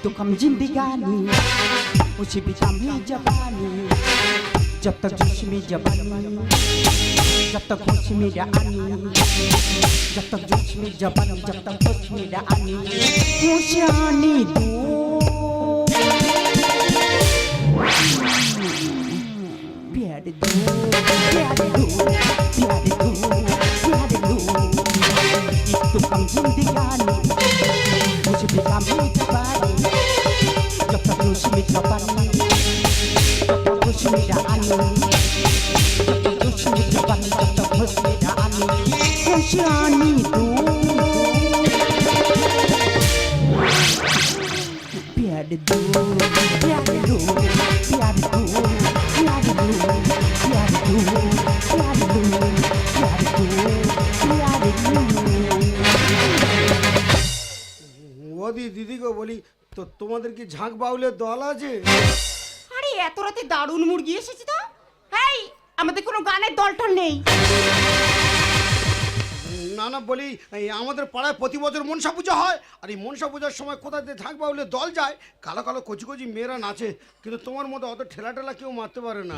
तो कम जिंदगानी मुझे भी कम ही जवानी जब तक जोश में जवानी जब तक होश में रानी जब तक जोश में जवानी जब तक होश में रानी होश आने दो प्यार दो प्यार दो प्यार दो प्यार दो तो कम जिंदगानी मुझे भी कम ही जवानी जब तक जोश में जवानी जब तक होश में रानी जब तक जोश में जवानी जब तक होश में रानी होश आने दो प्यार दो प्यार दो प्यार दो प्यार दो प्यार दो प्यार दो प्यार दो प्यार दो ওদি দিদিকে বলি তো তোমাদের কি ঝাঁক বাউলের দল আছে? আরে এত রাতে দারুণ মুরগি এসেছে তো হেই আমাদের কোনো গানের দলটল নেই না না বলি আমাদের পাড়ায় প্রতি বছর মনসা পূজা হয় আর এই মনসা পূজার সময় কোথায় যে ঝাঁক বাউলের দল যায় কালো কালো কচি কচি মেয়েরা নাচে কিন্তু তোমার মতো অত ঠেলা ঠেলা কেউ মারতে পারে না।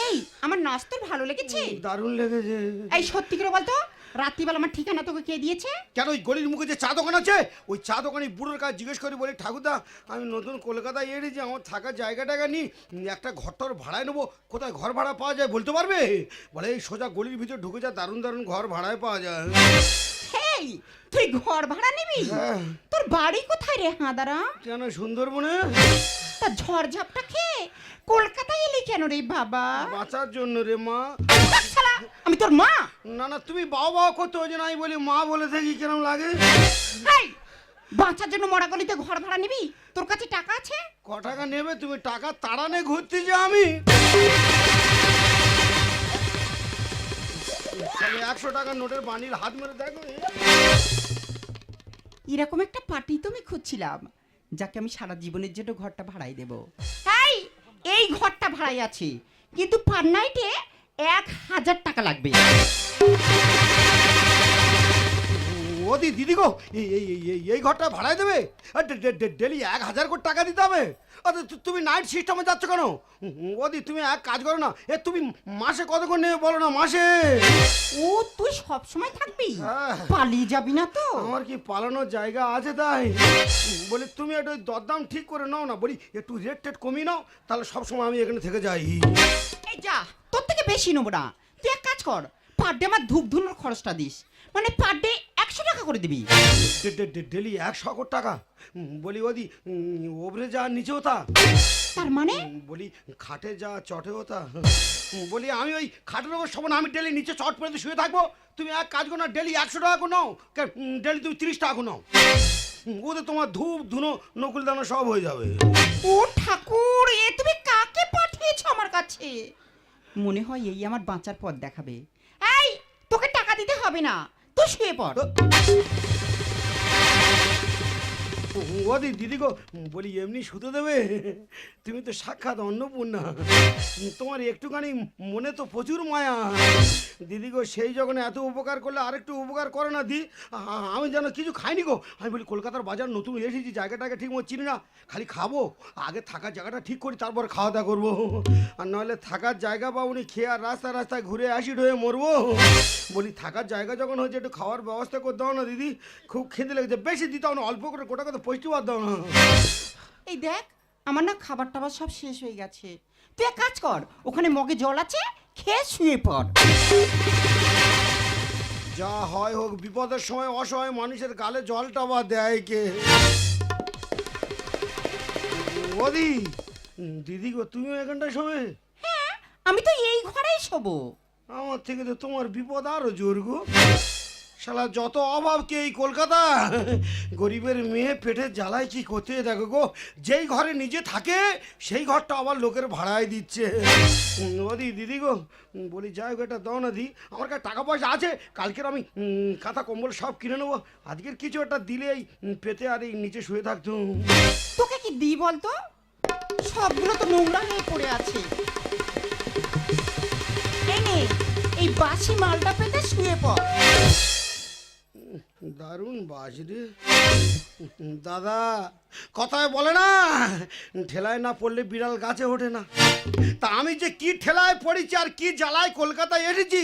এই আমার নাচ তোর ভালো লেগেছে? দারুণ লেগেছে। এই সত্যি করে বলতো রাত্রিবেলা আমার ঠিকানা তোকে কে দিয়েছে? কেন ওই গলির মুখে যে চা দোকান আছে ওই চা দোকানে বুড়োর কাছে জিজ্ঞেস করে বলি ঠাকুরদা আমি নতুন কলকাতায় এসেছি আমার থাকার জায়গাটাকে নি একটা ঘরটর ভাড়ায় নেবো কোথায় ঘর ভাড়া পাওয়া যায় বলতে পারবে? বলে এই সোজা গলির ভিতরে ঢুকে যা দারুণ দারুণ ঘর ভাড়ায় পাওয়া যায়। হেই তুই ঘর ভাড়া নিবি? তোর বাড়ি কোথায় রে হাঁদারা? কেন সুন্দরবনে? তা ঝড়ঝাপটা খেয়ে কলকাতায় এলি কেন রে বাবা? বাঁচার জন্য রে মা। আমি তোর মা? না না তুমি বাবা বাবা করতে হচ্ছে না আমি বলি মা বলে থাকি কেরম লাগে। এই বাঁচার জন্য মরা গলিতে ঘর ভাড়া নিবি? তোর কাছে টাকা আছে? ক টাকা নেবে তুমি? টাকা তাড়ানে ঘুরতে যে আমি 100 টাকার নোটের বানির হাত মেরে দেখো। এরকম একটা পার্টি তো আমি খুঁজছিলাম যাকে আমি সারা জীবনের জন্য ঘরটা ভাড়াই দেব। এই ঘরটা ভাড়াই আছে কিন্তু পার নাইটে 1000 টাকা লাগবে। ওদি দিদি গো এই ঘরটা ভাড়ায় দেবে ডেলি 1000 করে টাকা দিতে হবে? তুমি নাইট সিস্টেমে যাচ্ছ কেন? ওদি তুমি এক কাজ করো না তুমি মাসে কত করে নেবে বলো না মাসে? ও তুই সব সময় থাকবি পালিয়ে যাবি না তো? আমার কি পালানোর জায়গা আছে তাই বলি তুমি একটু দরদাম ঠিক করে নাও না বলি একটু রেট টেট কমিয়ে নাও তাহলে সব সময় আমি এখানে থেকে যাই। এই যা তোর থেকে বেশি নেবো না তুই এক কাজ কর পার ডে আমার ধূপ ধুনোর খরচটা দিস মানে পার ডে 100 টাকা করে দিবি। ডেলি 100 টাকা বলি ওদি ওপরে যা নিচেও তা তার মানে বলি খাটে যা চটেও তা বলি আমি ওই খাটের ওপর সমান আমি ডেলি নিচে চট পরে শুয়ে থাকবো তুমি এক কাজ করো না ডেলি 100 টাকা করে নাও ডেলি তুমি 30 টাকা করে নাও ওতে তোমার ধূপ ধুনো নকুল দানা সব হয়ে যাবে। ও ঠাকুর এ তুমি কাকে পাঠিয়েছো আমার কাছে? মনে হয় এই আমার বাঁচার পথ দেখাবে। এই তোকে টাকা দিতে হবে না তুই শুয়ে পড়। ওদি দিদি গো বলি এমনি শুতে দেবে? তুমি তো সাক্ষাৎ অন্নপূর্ণা তোমার একটুখানি মনে তো প্রচুর মায়া। দিদি গো সেই যখন এত উপকার করলে আরেকটু উপকার করে না দি আমি যেন কিছু খাইনি গো। আমি বলি কলকাতার বাজার নতুন এসেছি জায়গাটাকে ঠিক মতো চিনি না খালি খাবো আগে থাকার জায়গাটা ঠিক করি তারপর খাওয়া দাওয়া করবো আর নাহলে থাকার জায়গা পাবনি খেয়ে আর রাস্তায় রাস্তায় ঘুরে অ্যাসিড হয়ে মরবো। বলি থাকার জায়গা যখন হয়েছে একটু খাওয়ার ব্যবস্থা করে দাও না দিদি খুব খেতে লেগেছে বেশি দিতে না অল্প করে গোটা কথা পুষ্টিবাদ দাও না। এই দেখ আমার না খাবার টাবার সব শেষ হয়ে গেছে তুই এক কাজ কর ওখানে মগে জল আছে খেয়ে শুয়ে পড়। যা হয় হোক বিপদের সময় অসহায় মানুষের গালে জলটা বা দেয় কে? ওদি দিদি গো তুমিও এখানটায় শোবে? হ্যাঁ আমি তো এই ঘরেই শোবো। আমার থেকে তো তোমার বিপদ আরো জোর গো। শালা যত অভাব কে এই কলকাতা গরিবের মেয়ে পেটের জ্বালায় কি করতে দেখো গো যেই ঘরে নিজে থাকে সেই ঘরটা আবার লোকের ভাড়ায় দিচ্ছে। ওদি দিদি গো বলি যাই হোক এটা দাও না দি আমার কাছে টাকা পয়সা আছে কালকের আমি কাঁথা কম্বল সব কিনে নেবো আজকের কিছু একটা দিলে এই পেতে আর এই নিচে শুয়ে থাকতো। তোকে কি দিই বলতো সবগুলো তো নোংরা হয়ে পড়ে আছে। এই নে এই বাসি মালটা পেতে শুয়ে পড়। দারুণ বাস রে দাদা, কথায় বলে না ঠেলায় না পড়লে বিড়াল গাছে ওঠে না। তা আমি যে কি ঠেলায় পড়েছি আর কি জ্বালায় কলকাতায় এসেছি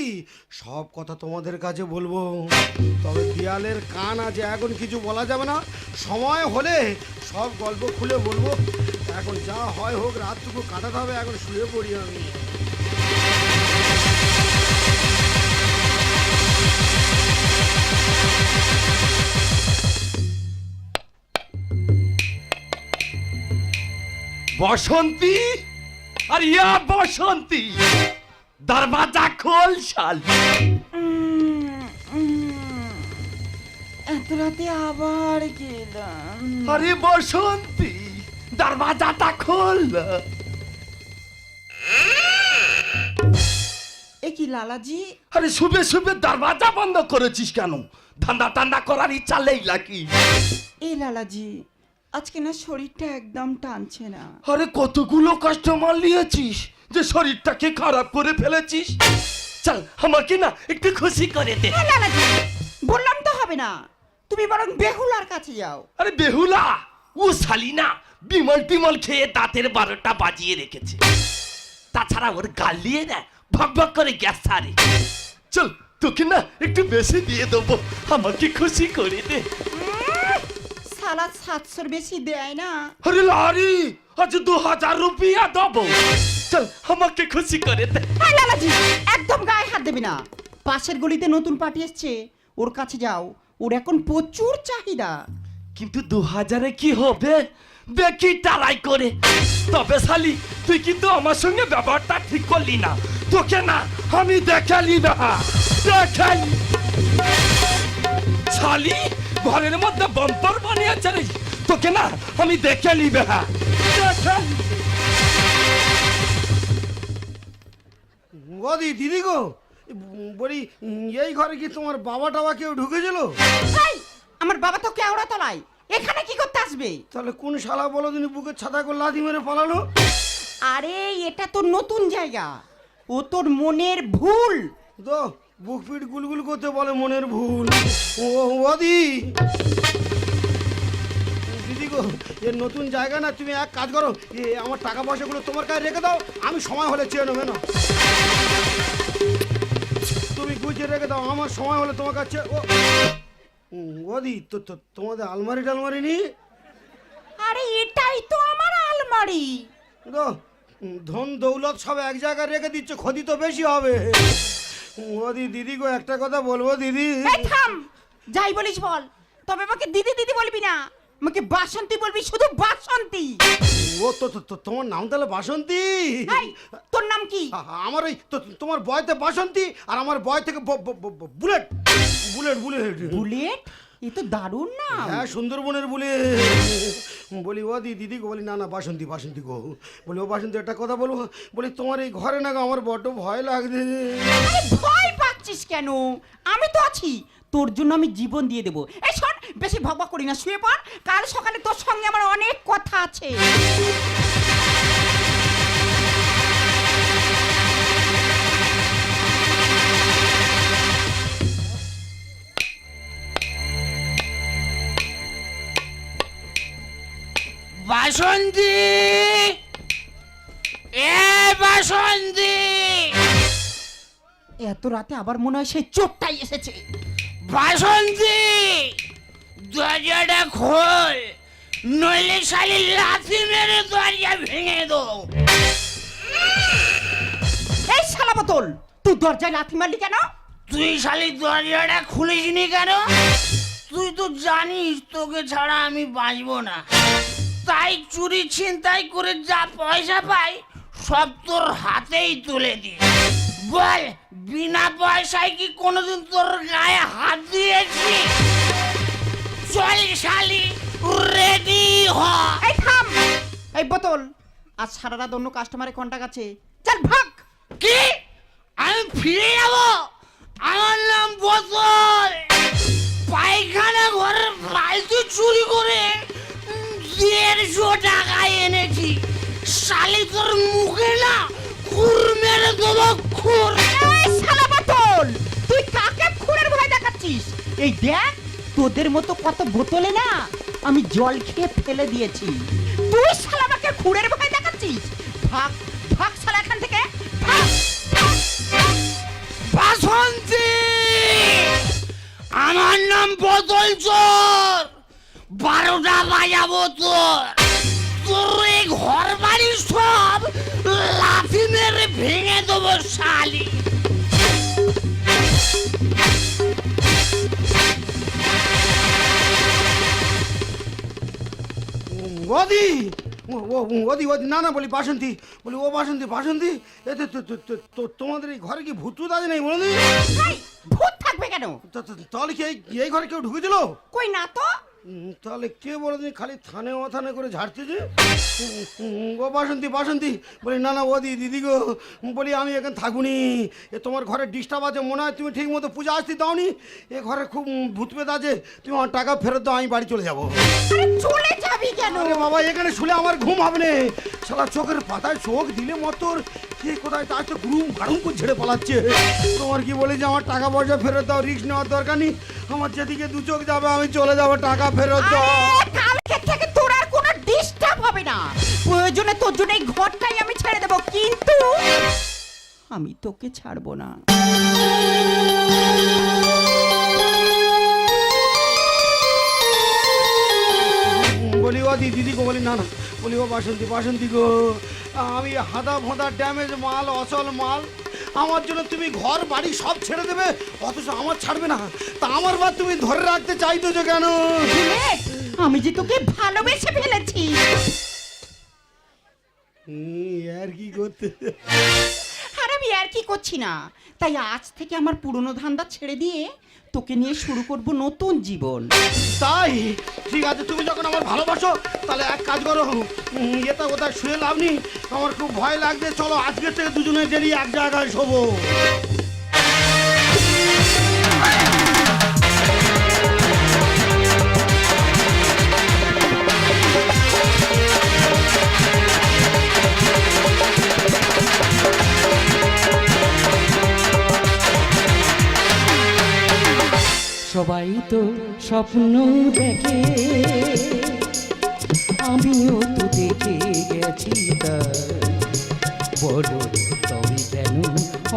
সব কথা তোমাদের কাছে বলবো। তবে বিড়ালের কান আছে, এখন কিছু বলা যাবে না, সময় হলে সব গল্প খুলে বলবো। এখন যা হয় হোক, রাতটুকু কাটাতে হবে, এখন শুয়ে পড়ি আমি। বসন্তী, আর ইয়া বসন্তী, দরওয়াজা খোল শালি। এত রাতে আবার গেলাম। আরে বসন্তী, দরওয়াজাটা খোল। এ কি লালাজি? আরে শুবে শুবে দরওয়াজা বন্ধ করেছিস কেন? ঠান্ডা ঠান্ডা করার ইচ্ছা নেই নাকি? এই লালাজি, আজকে না শরীরটা একদম টানছে না। আরে কতগুলো কাস্টমার নিয়েছিস যে শরীরটাকে খারাপ করে ফেলেছিস। চল আমাকে না একটু খুশি করে দে। এ লালাজি, বললাম তো হবে না, তুমি বরং বেহুলার কাছে যাও। আরে বেহুলা ও শালি না বিমল টিমল খেয়ে দাঁতের 12টা বাজিয়ে রেখেছে। তাছাড়া ওর গাল দিয়ে না ভক ভক করে গ্যাস ছাড়ে। চল তোকে না একটু বেশি দিয়ে দেবো, আমাকে খুশি করে দে। সালা 700-র বেশি দেয় না। আরে লারি, আজ 2000 রুপিয়া দেবো। চল আমাকে খুশি করে দে। এই লালাজি, একদম গায়ে হাত দেবে না। পাশের গলিতে নতুন পার্টি এসছে, ওর কাছে যাও, ওর এখন প্রচুর চাহিদা। কিন্তু 2000-এ কি হবে দেখি ট্রাই করে। তবে শালি তুই কিন্তু আমার সঙ্গে ব্যবহারটা ঠিক করলি না। তোকে না আমি দেখালি না, দেখালি। শালি ঘরের মধ্যে বাম্পার বানিয়েছে রে, তোকে না আমি দেখালি বেহা, দেখালি। ওদি দিদি গো, বলি এই ঘরে কি তোমার বাবা টাবা কেউ ঢুকেছিল? এই, আমার বাবা তো কেওড়া তলায়, এখানে কি করতে আসবে? তাহলে কোন শালা বলো দিনি বুকের ছাতা করে লাথি মেরে পালালো? আরে এটা তো নতুন জায়গা, ও তোর মনের ভুল। তো বুক পিট গুলগুল করতে বলে মনের ভুল। ও ওদি দিদি গো, এর নতুন জায়গা না, তুমি এক কাজ করো, আমার টাকা পয়সাগুলো তোমার কাছে রেখে দাও, আমি সময় হলে চেয়ে নেবে না। তুমি গুছিয়ে রেখে দাও, আমার সময় হলে তোমার কাছে। ওদি তো তোমাদের আলমারি টালমারি নি? আরে এটাই তো আমার আলমারি। তো ধন দৌলত সব এক জায়গায় রেখে দিচ্ছ, ক্ষতি তো বেশি হবে। ওদি দিদি গো, একটা কথা বলবো দিদি। এই থাম, যাই বলিস বল, তবে আমাকে দিদি দিদি বলবি না, আমাকে বাসন্তী বলবি, শুধু বাসন্তী। ও তোমার নাম তাহলে বাসন্তী? এই, তোর নাম কি? আমার ওই তোমার বয়তে বাসন্তী, আর আমার বয় থেকে বুলেট বুলেট বুলেট বুলেট, এ তো দারুণ নাম। হ্যাঁ, সুন্দরবনের বুলেট। বলি ও দিদি গো, বলি না না বাসন্তী বাসন্তী গো। বলি ও বাসন্তী, একটা কথা বলবো, বলি তোমার এই ঘরে না গো আমার বড্ড ভয় লাগছে। আরে ভয় পাচ্ছিস কেন? আমি তো আছি, তোর জন্য আমি জীবন দিয়ে দেবো। এই শোন, বেশি ভগভগ করি না, শুয়ে পড়, কাল সকালে তোর সঙ্গে আমার অনেক কথা আছে। বাসন্তী, এ বাসন্তী, এত রাতে আবার মনে হয় সেই চোরটাই এসেছে। বাসন্তী, দরজাটা খোল, নইলে শালি লাথি মেরে দরজা ভেঙে দেবো। এই শালা বোতল, তুই দরজায় লাথি মারলি কেন? তুই শালি দরজাটা খুলিসনি কেন? তুই তো জানিস তোকে ছাড়া আমি বাঁচবো না, তাই চুরি ছিনতাই করে যা পয়সা পাই সব তোর হাতেই তুলে দি। বল, বিনা পয়সায় কি কোনোদিন তোর গায়ে হাত দিয়েছি? চল শালি, রেডি হ। এই থাম, এই বোতল, আজ সারা রাত অন্য কাস্টমারের কন্টাক্ট আছে, চল ভাগ। কি? আমি ফিরে যাব? আমার নাম বোতল, পায়খানা ঘরের ফালতু চুরি করে 150 টাকা এনেছি। শালি তোর মুখে না খুর মেরে দেবো, খুর। এই শালা বোতল, তুই কাকে খুনের ভয় দেখাচ্ছিস? দেখাচ্ছিস? এই দেখ, তোদের মতো কত বোতলে না আমি জল খেয়ে ফেলে দিয়েছি। তুই শালা আমাকে খুঁড়ের ভয় দেখাচ্ছিস? ভাগ ভাগ শালা এখান থেকে, ভাগ। বাসন্তী, আমার নাম বোতল চোর। 12টা বাজাবো তোর। তোর এই ঘর বাড়ি সব লাথি মেরে ভেঙে দেবো শালি। ওদি ওদি ওদি না না বলি বাসন্তী, বলি ও বাসন্তী বাসন্তী, এ তোমাদের এই ঘরে কি ভূত টুত আছে নেই বলি? এই, ভূত থাকবে কেন? তাহলে কি এই ঘরে কেউ ঢুকে দিল? কই না তো। তাহলে কে বলে তুমি খালি থানে অথানে করে ঝাড়তেছে? ও বাসন্তী বাসন্তী, বলি না না ওদি দিদি গো, বলি আমি এখানে থাকুনি, এ তোমার ঘরে ডিস্টার্ব আছে মনে হয়, তুমি ঠিক মতো পূজা আসতে দাওনি, এ ঘরে খুব ভূত পেত আছে, তুমি আমার টাকা ফেরত দাও, আমি বাড়ি চলে যাবো। আরে চলে যাবি কেন? আরে বাবা এখানে শুলে আমার ঘুম হবে না, শালা চোখের পাতায় চোখ দিলে মতোর কে কোথায় তার তো গুরুম গাড়ুম করে ছেড়ে পালাচ্ছে। তোমার কি বলে যে আমার টাকা পয়সা ফেরত দাও, রিস্ক নেওয়ার দরকার নেই, আমার যেদিকে দু চোখ যাবে আমি চলে যাবো, টাকা ফেরত দাও। আরে, কালকে থেকে তোর আর কোনো ডিস্টার্ব হবে না, প্রয়োজনে তোর জন্য এই ঘরটাই আমি ছেড়ে দেবো, কিন্তু আমি তোকে ছাড়বো না। বলি ও দিদি গো, বলি না না, বলি ও বাসন্তী বাসন্তী গো, আমি হাদা ভোঁদা ড্যামেজ মাল, অচল মাল, আমার জন্য তুমি ঘর বাড়ি সব ছেড়ে দেবে, অথচ আমার ছাড়বে না, তা আমার বাদ তুমি ধরে রাখতে চাইতেছো কেন? বুলেট, আমি যে তোকে ভালোবেসে ফেলেছি। আর কি করতে? আর আমি আর কি করছি না, তাই আজ থেকে আমার পুরনো ধান্দা ছেড়ে দিয়ে তোকে নিয়ে শুরু করব নতুন জীবন। তাই ঠিক আছে, তুমি যখন আমার ভালোবাসো তাহলে এক কাজ করো, এটা কোথায় শুয়ে লাভ নেই, আমার খুব ভয় লাগছে, চলো আজকে থেকে দুজনে ডেলি এক জায়গায় শোবো। সবাই তো স্বপ্ন দেখে, আমিও তো দেখে গেছি, বলো তবে কেন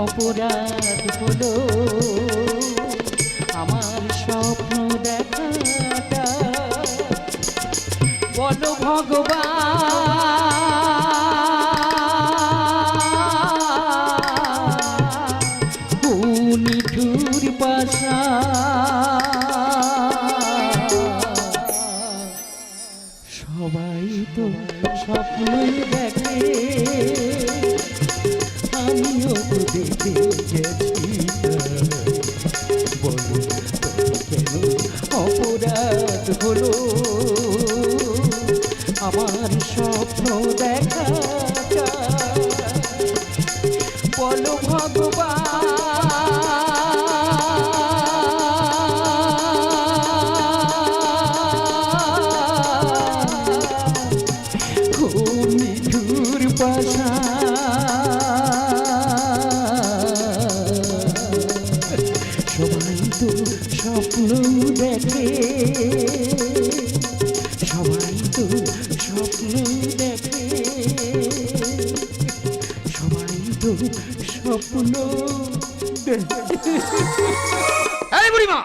অপরাধ হলো আমার স্বপ্ন দেখাটা? বলো ভগবান, নিঠুর পাশা সবাই তো স্বপ্ন দেখে, আমিও তো দেখে গেছি, বলো কেন অপরাধ হলো আমার স্বপ্ন দেখাটা? বলো ভগবান, নিঠুর পাশা সবাই তো স্বপ্ন দেখে, সবাই তো স্বপ্ন দেখে, সবাই তো স্বপ্ন দেখে। এই বুড়িমা,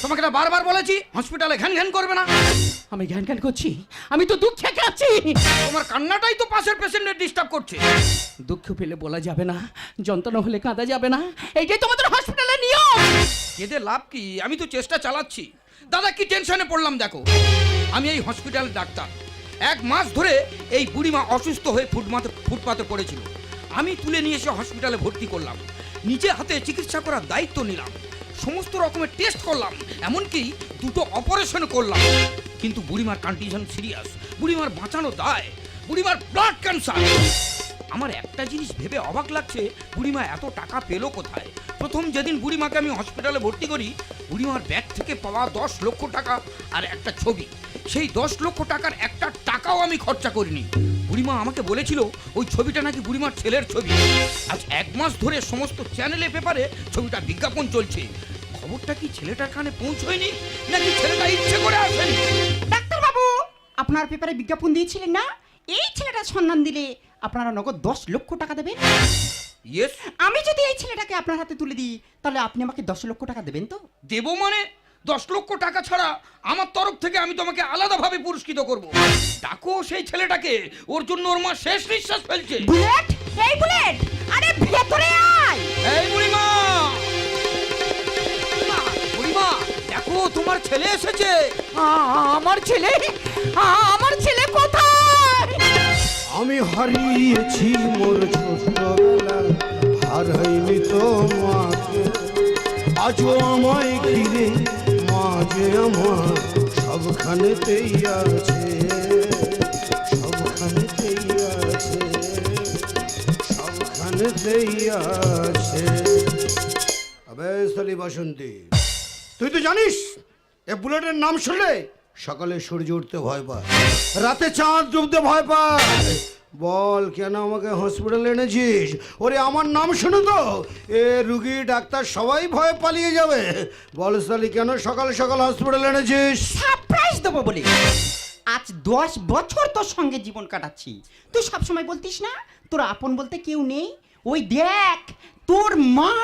তোমাকে না বারবার বলেছি হসপিটালে ঘ্যান ঘ্যান করবে না। আমি জ্ঞান জ্ঞান করছি, আমি তো দুঃখে কাঁদছি। তোমার কান্নাটাই তো পাশের পেশেন্টের ডিস্টার্ব করছে। দুঃখ পেলে বলা যাবে না, যন্ত্রণা হলে কাঁদা যাবে না, এইটাই তোমাদের হসপিটালের নিয়ম। কেঁদে লাভ কি? আমি তো চেষ্টা চালাচ্ছি। দাদা কি টেনশনে পড়লাম দেখো, আমি এই হসপিটালের ডাক্তার। 1 মাস ধরে এই বুড়িমা অসুস্থ হয়ে ফুটপাতে পড়েছিল, আমি তুলে নিয়ে এসে হসপিটালে ভর্তি করলাম, নিজে হাতে চিকিৎসা করার দায়িত্ব নিলাম, সমস্ত রকমের টেস্ট করলাম, এমনকি 2টো অপারেশন করলাম, কিন্তু বুড়িমার কন্ডিশন সিরিয়াস, বুড়িমার বাঁচানো দায়, বুড়িমার ব্লাড ক্যান্সার। আমার একটা জিনিস ভেবে অবাক লাগছে, বুড়িমা এত টাকা পেলো কোথায়? প্রথম যেদিন বুড়িমাকে আমি হসপিটালে ভর্তি করি, বুড়িমার ব্যাগ থেকে পাওয়া 10 লক্ষ টাকা আর একটা ছবি, সেই 10 লক্ষ টাকার একটা টাকাও আমি খরচা করিনি। বুড়িমা আমাকে বলেছিল ওই ছবিটা নাকি বুড়িমার ছেলের ছবি। আজ 1 মাস ধরে সমস্ত চ্যানেলে পেপারে ছবিটা বিজ্ঞাপন চলছে, খবরটা কি ছেলেটার কানে পৌঁছয়নি নাকি ছেলেটা ইচ্ছে করে আসেনি? ডাক্তার বাবু, আপনার পেপারে বিজ্ঞাপন দিয়েছিলেন না, এই ছেলেটার সন্ধান দিলে আপনারা নগদ 10 লক্ষ টাকা দেবেন। ইয়েস। আমি যদি এই ছেলেটাকে আপনার হাতে তুলে দিই তাহলে আপনি আমাকে 10 লক্ষ টাকা দেবেন তো? দেবো মানে 10 লক্ষ টাকা ছাড়া আমার তরফ থেকে আমি তোমাকে আলাদাভাবে পুরস্কৃত করব। ডাকো সেই ছেলেটাকে, ওর জন্য ওর মা শেষ নিঃশ্বাস ফেলছে। বুলেট, এই বুলেট, আরে ভেতরে আয়। এই বুড়িমা, বুড়িমা দেখো তোমার ছেলে এসেছে। আমার ছেলে, আমার ছেলে কোথায়? আমি হারিয়েছি মোর ছোটবেলা, হারাইনি তো মাকে, আজও আমায় ঘিরে মাঝে আমার সবখানেতেই আছে, সবখানেতেই আছে, সবখানেতেই আছে। আবে সালি বাসন্তী, তুই তো জানিস এ বুলেটের নাম শুনলে সকালে সূর্য উঠতে ভয় পায়, রাতে চাঁদ ডুবতে ভয় পায়। বল কেন আমাকে হসপিটালে এনেছিস? ওরে আমার নাম শুনে তো এ রুগী ডাক্তার সবাই ভয় পালিয়ে যাবে। বল সালি কেন সকাল সকাল হসপিটালে এনেছিস? সারপ্রাইজ দেবো বলে। আজ 10 বছর তোর সঙ্গে জীবন কাটাচ্ছি, তুই সবসময় বলতিস না তোর আপন বলতে কেউ নেই। ওই দেখ তোর মা।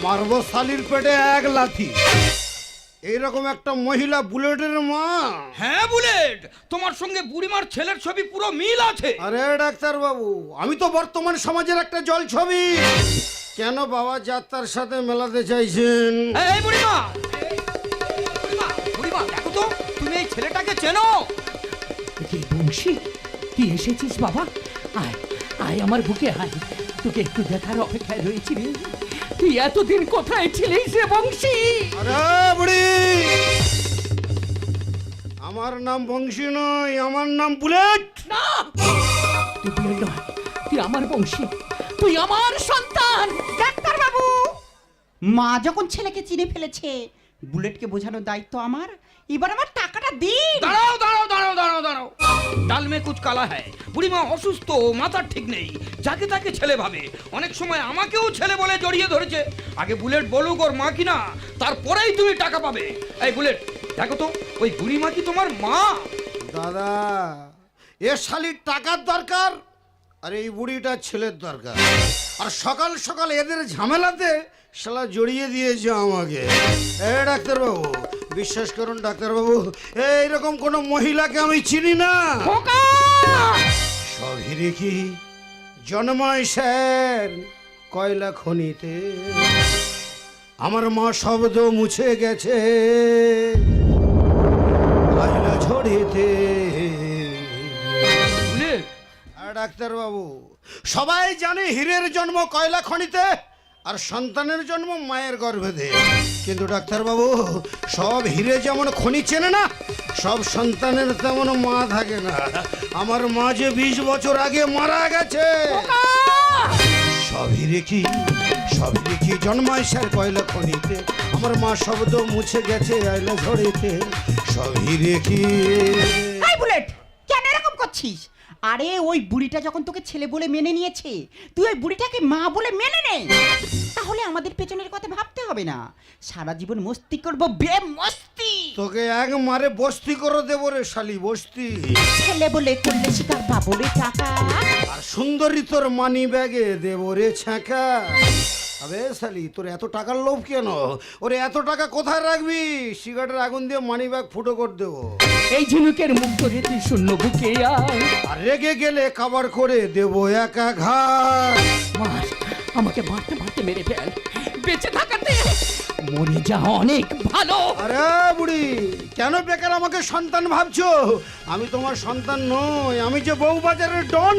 মারবো শালির পেটে এক লাথি। এইরকম একটা মহিলা বুলেটের মা? হ্যাঁ বুলেট, তোমার সঙ্গে বুড়িমার ছেলের ছবি পুরো মিল আছে। আরে ডাক্তার বাবু, আমি তো বর্তমান সমাজের একটা জল ছবি। কেন বাবা যাত্রার সাথে মেলাতে চাইছেন? এই বুড়িমা, বুড়িমা, বুড়িমা দেখো তো তুমি এই ছেলেটাকে চেনো? কি বংশী, তুই এসেছিস বাবা? আয় আয় আমার বুকে আয়, তোকে একটু দেখার অপেক্ষায় রয়েছি রে। তুই এতদিন কোথায় ছিলিস রে বংশী? আরে বুড়ি, আমার নাম বংশী নয়, আমার নাম বুলেট। না, তুই বুলেট নয়, তুই আমার বংশী, তুই আমার সন্তান। ডাক্তার বাবু, মা যখন ছেলেকে চিনে ফেলেছে, বুলেটকে বোঝানোর দায়িত্ব আমার। এবার আমার টাকাটা দিন। দাঁড়াও দাঁড়াও দাঁড়াও দাঁড়াও দাঁড়াও, ডাল মে কুচ কালা হ্যায়। বুড়িমা অসুস্থ, মাথার ঠিক নেই, যাকে তাকে ছেলে ভাবে। অনেক সময় আমাকেও ছেলে বলে জড়িয়ে ধরেছে। আগে বুলেট বলুক ওর মা কিনা, তারপরেই তুমি টাকা পাবে। এই বুলেট দেখো তো ওই বুড়িমা কি তোমার মা? দাদা, এ শালির টাকার দরকার আর এই বুড়িটার ছেলের দরকার। আর সকাল সকাল এদের ঝামেলাতে শালা জড়িয়ে দিয়েছে আমাকে। এ ডাক্তারবাবু, বিশ্বাস করুন ডাক্তারবাবু, এইরকম কোনো মহিলাকে আমি চিনি না। সব হিরে কি জন্মায় স্যার কয়লা খনিতে, আমার মা শব্দ মুছে গেছে কয়লা ঝড়িতে। বুলেট, ডাক্তারবাবু, সবাই জানে হীরের জন্ম কয়লা খনিতে আর সন্তানের জন্ম মায়ের গর্ভেতে। কিন্তু ডাক্তারবাবু, সব হীরে যেমন খনি চেনে না, সব সন্তানের তেমন মা থাকে না। আমার মা যে 20 বছর আগে মারা গেছে। সব হীরে কি, সব হীরে কি জন্মায় স্যার কয়লা খনিতে, আমার মা শব্দ মুছে গেছে আয়লা ঝড়িতে। সব হীরে কি। এই বুলেট, কেন এরকম করছিস? আরে ওই বুড়িটা যখন তোকে ছেলে বলে মেনে নিয়েছে, তুই ওই বুড়িটাকে মা বলে মেনে নে। তাহলে আমাদের পেছনের কথা ভাবতে হবে না। সারা জীবন মস্তি করবো, বেমস্তি। তোকে এক মারে বস্তি করে দেবো রে শালি, বস্তি। ছেলে বলে করলে শিকার পাবো রে টাকা, আর সুন্দরী তোর মানি ব্যাগে দেবো রে ছ্যাঁকা। আবে শালি, তোর এত টাকার লোভ কেন? ওরে এত টাকা কোথায় রাখবি? সিগারেটের আগুন দিয়ে মানি ব্যাগ ফুটো করে দেবো। এই ঝিনুকের মুখ ধরে তুই শূন্য বুকে আয়। আর রেগে গেলে কাবার করে দেবো একা ঘাট। মার, আমাকে মারতে মারতে মেরে ফেল, বেঁচে থাকাতে মরে যা অনেক ভালো। আরে বুড়ি, কেন বেকার আমাকে সন্তান ভাবছো? আমি তোমার সন্তান নই, আমি যে বউবাজারের ডন।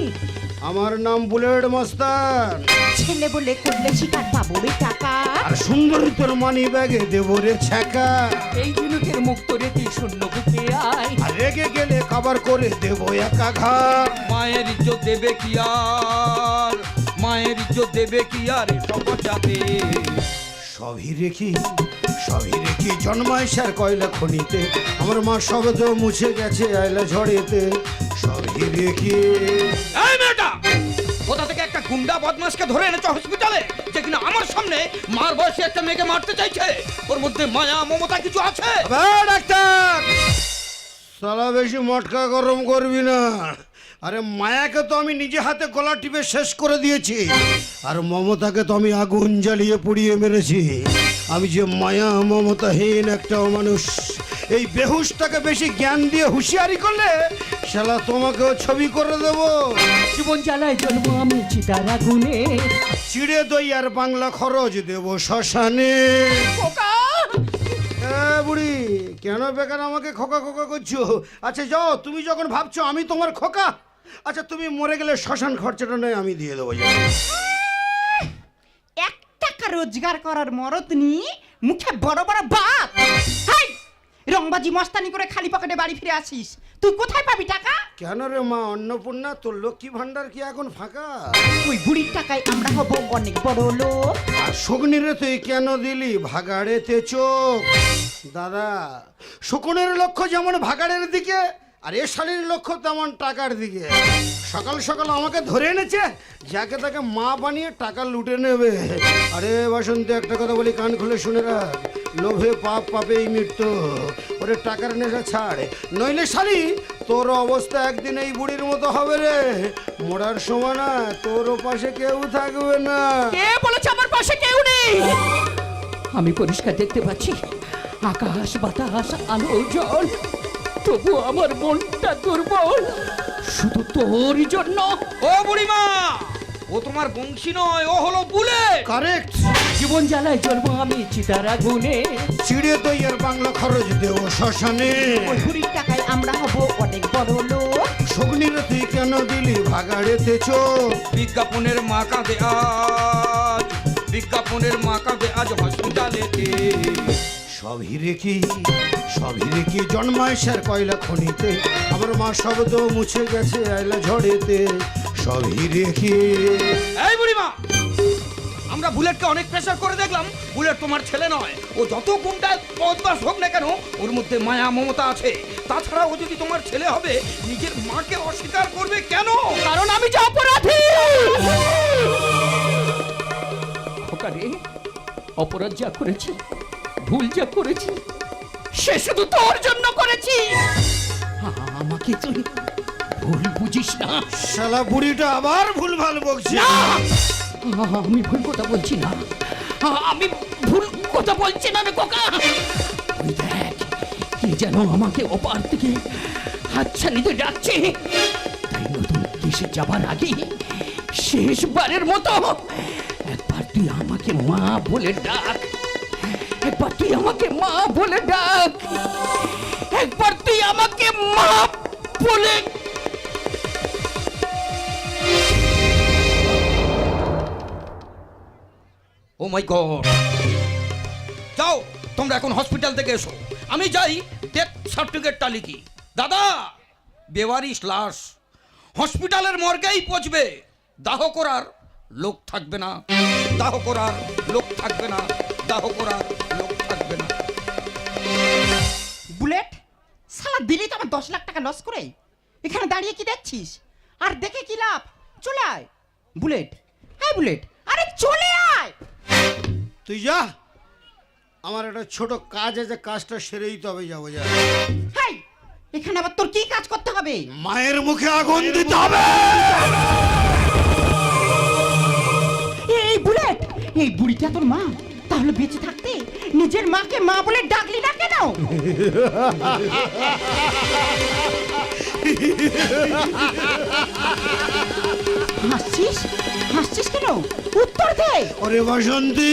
আমার নাম বুলেট মস্তান। ছেলে বলে করলে শিকার পাবো রে টাকা, আর সুন্দরী তোর মানি ব্যাগে দেবো রে ছ্যাঁকা। এই ঝিনুকের মুখ ধরে তুই শূন্য বুকে আয়। আর রেগে গেলে কাবার করে দেবো একা ঘাট। মায়ের ইজ্জত দেবে কি আর, মায়ের ইজ্জত দেবে কি আর সব যাবে। সব হিরে কি, সবই রেখে জন্মায় স্যার কয়লা খনিতে, আমার মা সবে তো মুছে গেছে আয়লা ঝড়েতে। সবই রেখে এই মেয়েটা কোথা থেকে একটা গুন্ডা বদমাশকে ধরে এনেছো হসপিটালে, যে কিনা আমার সামনে মার বয়সে একটা মেয়েকে মারতে চাইছে? ওর মধ্যে মায়া মমতা কিছু আছে? ডাক্তার সালা বেশি মটকা গরম করবি না। আরে মায়াকে তো আমি নিজে হাতে গলা টিপে শেষ করে দিয়েছি, আর মমতাকে তো আমি আগুন জ্বালিয়ে পুড়িয়ে মেরেছি। আমি যে মায়া মমতাহীন একটা মানুষ, এই বেহুশটাকে বেশি জ্ঞান দিয়ে হুঁশিয়ারি করলে শালা তোমাকেও ছবি করে দেব। জীবন জ্বালায় জ্বলবো আমি চিতার আগুনে, চিড়ে দই আর বাংলা খরচ দেব শ্মশানে। বুড়ি কেন বেকার আমাকে খোকা খোকা করছো? আচ্ছা যাও, তুমি যখন ভাবছো আমি তোমার খোকা, আচ্ছা তুমি মরে গেলে শ্মশান খরচাটা নয় আমি দিয়ে দেবো। 1 টাকা রোজগার করার মরদ নিয়ে মুখে বড় বড় বাপ। হাই, রংবাজি মস্তানি করে খালি পকেটে বাড়ি ফিরে আসিস, তুই কোথায় পাবি টাকা? কেন রে মা অন্নপূর্ণা, তোর লক্ষ্মী ভান্ডার কি এখন ফাঁকা? ওই বুড়ির টাকায় আমরা হব অনেক বড় লোক। আর শকুনিরে তুই কেন দিলি ভাগাড়েতে চোখ? দাদা, শকুনের লক্ষ্য যেমন ভাগাড়ের দিকে, আর এ শালির লক্ষ্য তেমন টাকার দিকে। সকাল সকাল আমাকে ধরে এনেছে, যাকে তাকে মা বানিয়ে টাকা লুটে নেবে। আরে বসন্ত, একটা কথা বলি, কান খুলে শুনে রাখ, লোভে পাপ, পাপেই মৃত্যু। ওরে টাকার নেশা ছাড়, নইলে শালি তোর অবস্থা একদিন এই বুড়ির মতো হবে রে। মরার সময় না তোর পাশে কেউ থাকবে না। কে বলেছে আমার পাশে কেউ নেই? আমি পরিষ্কার দেখতে পাচ্ছি আকাশ বাতাস আলো জল, তবু আমার মনটা দুর্বল শুধু তোর জন্য। ও বুড়িমা, ও তোমার বংশী নয়, ও হলো বুলেট। কারেক্ট। জীবন জ্বালায় জ্বলবো আমি চিতার আগুনে, চিড়ে দই আর বাংলা খরচ দেব শ্মশানে। ওই বুড়ির টাকায় আমরা হব অনেক বড় লোক। শকুনিরে তুই কেন দিলি ভাগাড়েতে চোখ? বিজ্ঞাপনের মা কাঁদে আজ, বিজ্ঞাপনের মা কাঁদে আজ হসপিটালেতে। সবই রেখে জন্মায় স্যার কয়লা খনিতে, আমার মা সব তো মুছে গেছে আয়লা ঝড়েতে। সবই রেখে এই বুড়িমা, আমরা বুলেটকে অনেক প্রেসার করে দেখলাম, বুলেট তোমার ছেলে নয়। ও যত গুন্ডা বদমাশ হোক না কেন, ওর মধ্যে মায়া মমতা আছে। তাছাড়া ও যদি তোমার ছেলে হবে, নিজের মাকে অস্বীকার করবে কেন? কারণ আমি যে অপরাধী। খোকারে, অপরাধ যা করেছি, ভুল যা করেছি, সে শুধু তোর জন্য করেছি। আমাকে তুই ভুল বুঝিস না। শালা বুড়িটা আবার ভুলভাল বকছে। না, আমি ভুল কথা বলছি না, আমি ভুল কথা বলছি না রে খোকা। ওই দেখ, কি যেন আমাকে ওপার থেকে হাতছানিতে ডাকছে। তাই নতুন দেশে যাবার আগে শেষবারের মতো একবার তুই আমাকে মা বলে ডাক, একবার তুই আমাকে মা বলে ডাক, একবার তুই আমাকে মা বলে। ও মাই গড! যাও তোমরা এখন হসপিটাল থেকে এসো, আমি যাই ডেথ সার্টিফিকেটটা লিখি। দাদা, বেওয়ারিশ লাশ হসপিটালের মর্গেই পৌঁছবে। দাহ করার লোক থাকবে না, দাহ করার লোক থাকবে না, দাহ করার লোক থাকবে না। বুলেট, সালা দিলি তো আমার 10 লাখ টাকা লস করে। এখানে দাঁড়িয়ে কি দেখছিস? আর দেখে কি লাভ? চলে আয় বুলেট। হ্যাঁ বুলেট, আরে চলে আয়। তুই যা, আমার একটা ছোট কাজ আছে, কাজটা সেরেই তবে যাবো। যা। হাই, এখানে আবার তোর কি কাজ করতে হবে? মায়ের মুখে আগুন দিতে হবে। এই বুলেট, এই বুড়িটা তোর মা? তাহলে বেঁচে থাকতে নিজের মাকে মা বলে ডাকলি না কেন? হাসছিস হাসছিস কেন? উত্তর দে। ওরে বাসন্তী,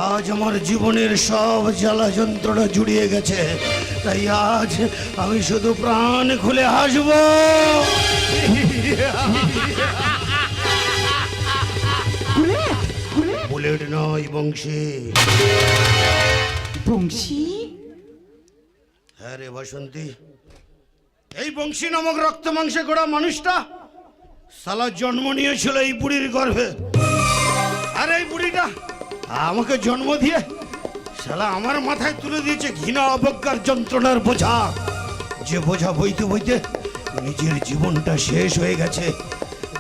আজ আমার জীবনের সব জ্বালা যন্ত্রণা জুড়িয়ে গেছে, তাই আজ আমি শুধু প্রাণ খুলে হাসবো। বুলেট, বুলেট, বুলেট নয়, বংশী। বংশী? হ্যাঁ রে বাসন্তী, এই বংশী নামক রক্ত মাংসে গড়া মানুষটা সালা জন্ম নিয়েছিল এই বুড়ির গর্ভে। আর এই বুড়িটা আমাকে জন্ম দিয়ে শালা আমার মাথায় তুলে দিয়েছে ঘৃণা অবজ্ঞার যন্ত্রণার বোঝা, যে বোঝা বইতে বইতে নিজের জীবনটা শেষ হয়ে গেছে।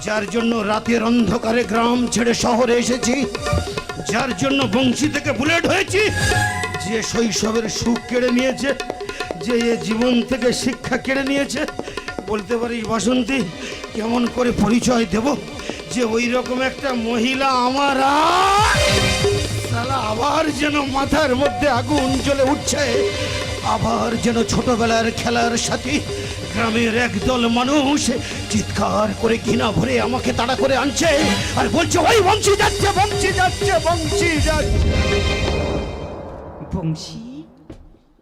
যার জন্য রাতের অন্ধকারে গ্রাম ছেড়ে শহরে এসেছি, যার জন্য বংশী থেকে বুলেট হয়েছি, যে শৈশবের সুখ কেড়ে নিয়েছে, যে এ জীবন থেকে শিক্ষা কেড়ে নিয়েছে। বলতে পারিস বাসন্তী, কেমন করে পরিচয় দেব যে ওই রকম একটা মহিলা আমার শালা আবার যেন মাথার মধ্যে আগুন জ্বলে উঠছে, আবার যেন ছোটবেলার খেলার সাথী গ্রামের একদল মানুষ চিৎকার করে ঘৃণা ভরে আমাকে তাড়া করে আনছে আর বলছে ওই বংশী যাচ্ছে, বংশী যাচ্ছে, বংশী যাচ্ছে। বংশী,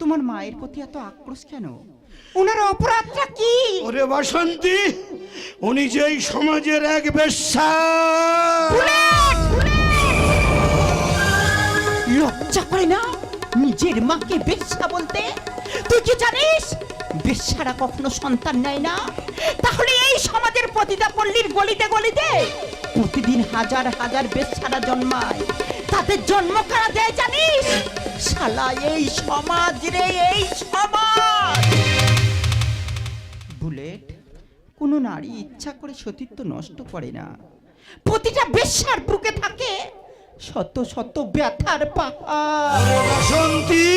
তোমার মায়ের প্রতি এত আক্রোশ কেন? ওনার অপরাধটা কি? ওরে বাসন্তী, উনি যেই সমাজের এক বেশ্যা। লজ্জা করে না নিজের মাকে বেশ্যা বলতে? তুই কি জানিস বেশ্যারা কখনো সন্তান নেয় না? তাহলে এই সমাজের প্রতিটা পল্লীর গলিতে গলিতে প্রতিদিন হাজার হাজার বেশ্যারা জন্মায়, তাদের জন্ম কারা দেয় জানিস? শালা এই সমাজ রে, এই সমাজ। বুলেট, কোনো নারী ইচ্ছা করে সতীত্ব নষ্ট করে না। প্রতিটা বেশ্যার বুকে থাকে শত শত ব্যথার পাহাড়। বাসন্তী,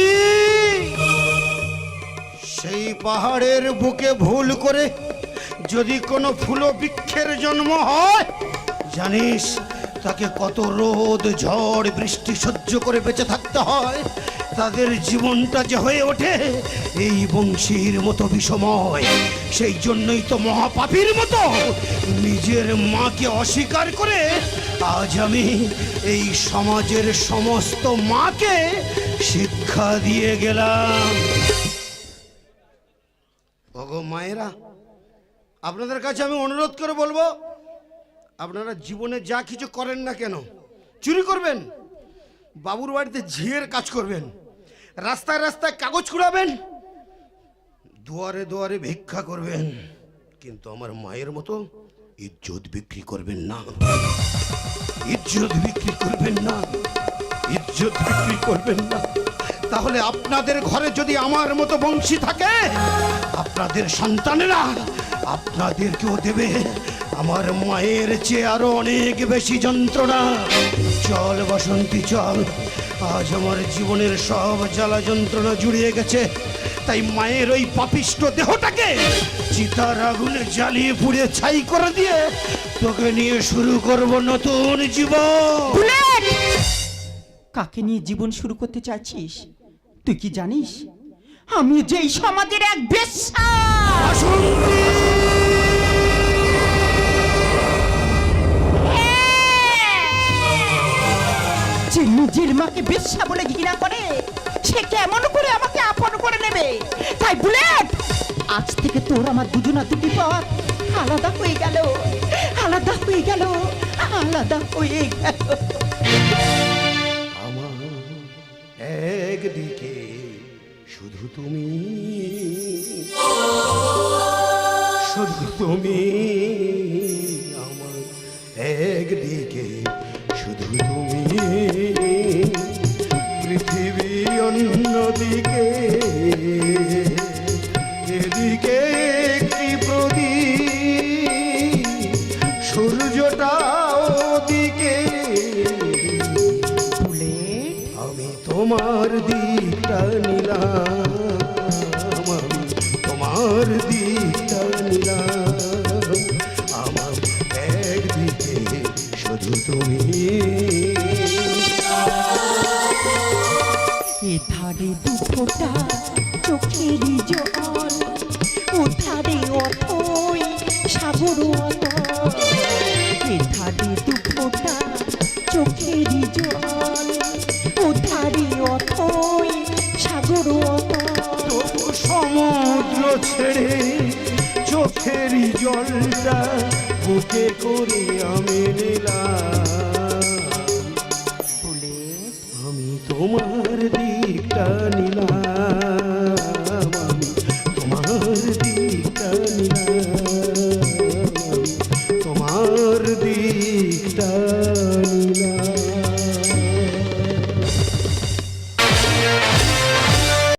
সেই পাহাড়ের বুকে ভুল করে যদি কোনো ফুল বৃক্ষের জন্ম হয়, জানিস তাকে কত রোদ ঝড় বৃষ্টি সহ্য করে বেঁচে থাকতে হয়। তাদের জীবনটা যে হয়ে ওঠে এই বংশীর মতো বিষময়। সেই জন্যই তো মহাপাপীর মতো নিজের মাকে অস্বীকার করে আজ আমি এই সমাজের সমস্ত মাকে শিক্ষা দিয়ে গেলাম। ওগো মায়েরা, আপনাদের কাছে আমি অনুরোধ করে বলবো, আপনারা জীবনে যা কিছু করেন না কেন, চুরি করবেন, বাবুর বাড়িতে ঝিয়ের কাজ করবেন, রাস্তায় রাস্তায় কাগজ কুড়াবেন, দুয়ারে দুয়ারে ভিক্ষা করবেন, কিন্তু আমার মায়ের মতো ইজ্জত বিক্রি করবেন না। ইজ্জত বিক্রি করবেন না, ইজ্জত বিক্রি করবেন না। তাহলে আপনাদের ঘরে যদি আমার মতো বংশী থাকে, আপনাদের সন্তানেরা আপনাদেরকেও দেবে আমার মায়ের চেয়ে আরো অনেক বেশি যন্ত্রণা। চল বাসন্তী চল, আজ আমার জীবনের সব জ্বালা যন্ত্রণা জুড়িয়ে গেছে, তাই মায়ের ওই পাপিষ্ট দেহটাকে চিতার আগুনে জ্বালিয়ে পুড়ে ছাই করে দিয়ে তোকে নিয়ে শুরু করব নতুন জীবন। কাকে নিয়ে জীবন শুরু করতে চাইছিস তুই কি জানিস? আমি যেই সমাজের এক বেশ্যা। যে নিজের মাকে বেশ্যা বলে ঘৃণা করে, সে কেমন করে আমাকে আপন করে নেবে? তাই বুলেট, আজ থেকে তোর আমার দুজনা দুটি পথ আলাদা হয়ে গেল, আলাদা হয়ে গেল, আলাদা হয়ে গেল। আমার একদিকে শুধু তুমি, শুধু তুমি, আমার একদিকে শুধু তুমি, পৃথিবী অন্যদিকে, এদিকে একটি প্রদীপ, সূর্যটা ওদিকে। আমি তোমার দিকটা নিলাম, আমি তোমার দিকটা নিলাম, আমার একদিকে শুধু তুমি। এধারে দুঃখটা চোখেরই জল, ওধারে অথই সাগর অতল। এধারে দুঃখটা চোখেরই জল, ওধারে অথই সাগর অতল। তবু সমুদ্র ছেড়ে চোখেরই জলটা বুকে করে আমি নিলাম, আমি তোমার দিকটা নিলাম।